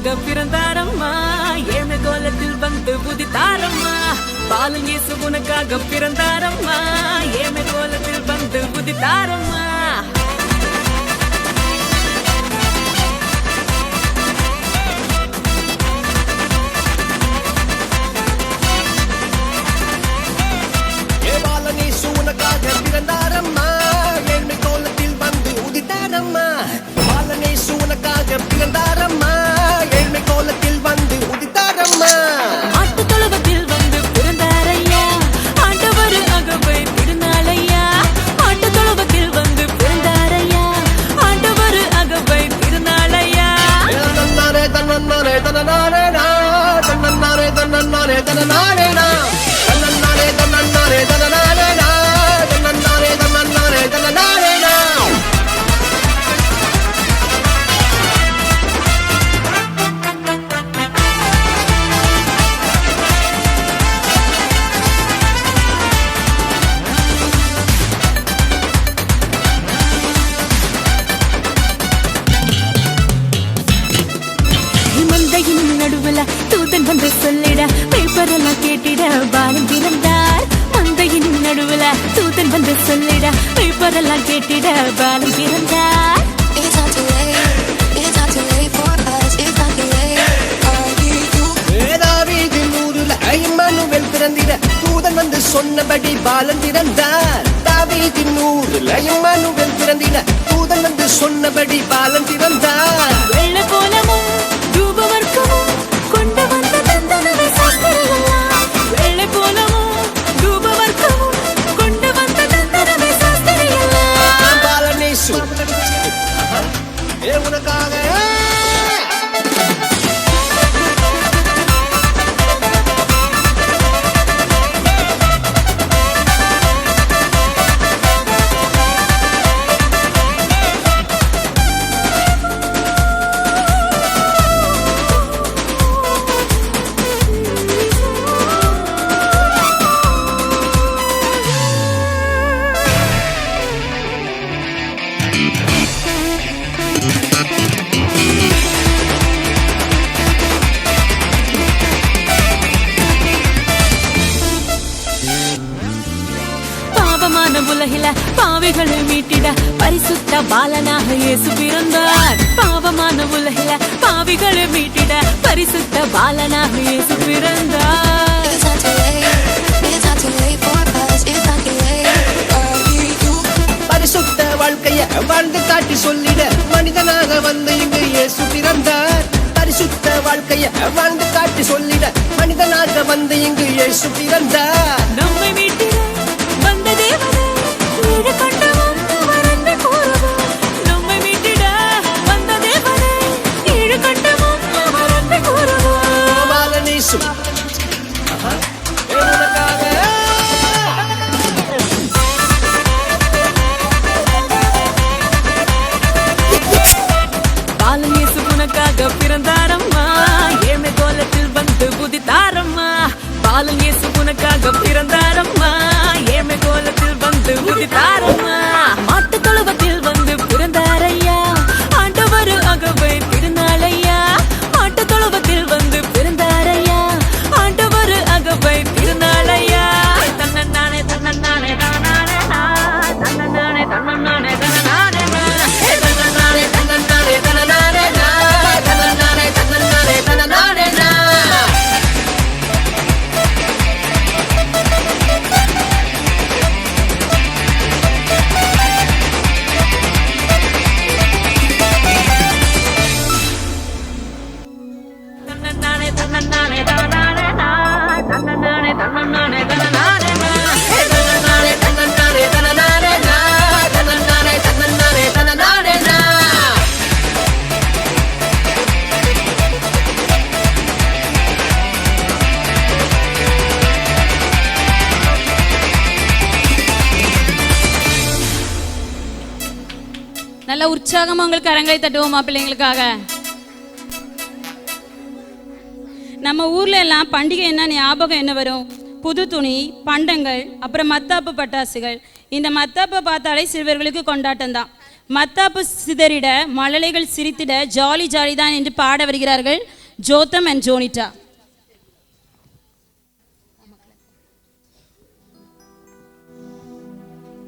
உனக்காக பிறந்தாரம்மா, ஏம கோலத்தில் வந்து உதித்தாரம்மா. பாலன் இயேசு உனக்காக பிறந்தாரம்மா, ஏம கோலத்தில் வந்து உதித்தாரம்மா. பாலன் இயேசு உனக்காக பிறந்தாரம்மா, ஏம கோலத்தில் வந்து உதித்தாரம்மா. பாலன் இயேசு உனக்காக பிறந்தாரம்மா, ஏழ்மை கோலத்தில் வந்து உதித்தாரம்மா. ஆட்டு தொழுவத்தில் வந்து பிறந்தாரையா, ஆண்டவர் அகவை திருநாளையா. ஆட்டு தொழுவத்தில் வந்து பிறந்தாரையா, ஆண்டவர் அகவை திருநாளையா. தன்னன்னாரே தன்னன்னாரே தன்னனாரேனா, தன்னன்னாரே தன்னன்னாரே தன்னனாரேனா, தன்னன்னாரே தன்னன்னாரே தன்னனாரேனா, தன்னன்னாரே தன்னன்னாரே தன்னனாரேனா. மந்தையின் நடுவுல தூதன் வந்து சொல்லிட, பேப்பரெல்லாம் கேட்டிட பாலன் பிறந்தார். மந்தையின் நடுவுல தூதன் வந்து சொல்லிட, பேப்பரெல்லாம் கேட்டிட பாலன் பிறந்தார். It's not too late. It's not too late for us. It's not too late. I need you. தாவீதின் ஊருல இம்மானுவேல் பிறந்திட, தூதன் வந்து சொன்னபடி பாலன் பிறந்தார். தாவீதின் ஊருல இம்மானுவேல் பிறந்திட, தூதன் வந்து சொன்னபடி பாலன் பிறந்தார். வெள்ளை கோலமும் தூபவர்க்கமும் கொண்டு வந்த தந்தனவை சாஸ்திரியெல்லாம். வெள்ளை கோலமும் தூபவர்க்கமும் கொண்டு வந்த தந்தனவை சாஸ்திரியெல்லாம். பாலன் இயேசு உனக்காக பாவமான உலகில பாவிகளை மீட்டிட பரிசுத்த பாலனாக இயேசு பிறந்தார். பாவமான உலகில பாவிகளை மீட்டிட பரிசுத்த பாலனாக இயேசு பிறந்தார். It's not too late. It's not too late for us. It's not too late. I need you. பரிசுத்த வாழ்க்கைய வாழ்ந்து காட்டி சொல்லிட, மனிதனாக வந்து இங்கு இயேசு பிறந்தார். பரிசுத்த வாழ்க்கைய வாழ்ந்து காட்டி சொல்லிட, மனிதனாக வந்து இங்கு இயேசு பிறந்தார். நம்மை மீட்டிட வந்த தேவனே, வீடு கண்டவன் அவர் அன்பை கூறுவோம். நம்மை மீட்டிட வந்த தேவனே, வீடு கண்டவன் அவர் அன்பை கூறுவோம். பாலன் இயேசு உனக்காக பாலன் இயேசு உனக்காக பிறந்தாரம்மா, ஏமை கோலத்தில் வந்து உதித்தாரம்மா. பாலன் இயேசு உனக்காக பிறந்தாரம்மா, ஏமை கோலத்தில் வந்து உதித்தாரம்மா. மாட்டு தொழுவத்தில் வந்து பிறந்தாரையா, ஆண்டவர் அகவை திருநாளையா. மாட்டு தொழுவத்தில் வந்து பிறந்தாரையா, ஆண்டவர் அகவை திருநாளையா. தன்னன்னானே தன்னன்னானே தன்னனானே தன்னன்னானே தன்னன்னானே தன்னனானே தன்னன்னாரே தன்னன்னாரே தன்னனாரேனா, தன்னன்னாரே தன்னன்னாரே தன்னனாரேனா. தன்னன்னானே தன்னன்னானே தன்னனானே தன்னன்னானே தன்னன்னானே தன்னனானே தன்னன்னாரே தன்னன்னாரே தன்னனாரேனா, தன்னன்னாரே தன்னன்னாரே தன்னனாரேனா. நல்ல உற்சாகமா உங்களுக்கு கரங்களை தட்டுவோமா பிள்ளைங்களுக்காக. நம்ம ஊர்ல எல்லாம் பண்டிகை என்ன ஞாபகம் என்ன வரும்? புது துணி, பண்டங்கள், அப்புறம் மத்தாப்பு பட்டாசுகள். இந்த மத்தாப்பை பார்த்தாலே சிறுவர்களுக்கு கொண்டாட்டம் தான். மத்தாப்பு சிதறிட மழலைகள் சிரித்திட ஜாலி ஜாலி தான் என்று பாட வருகிறார்கள். Jotham and Jonita.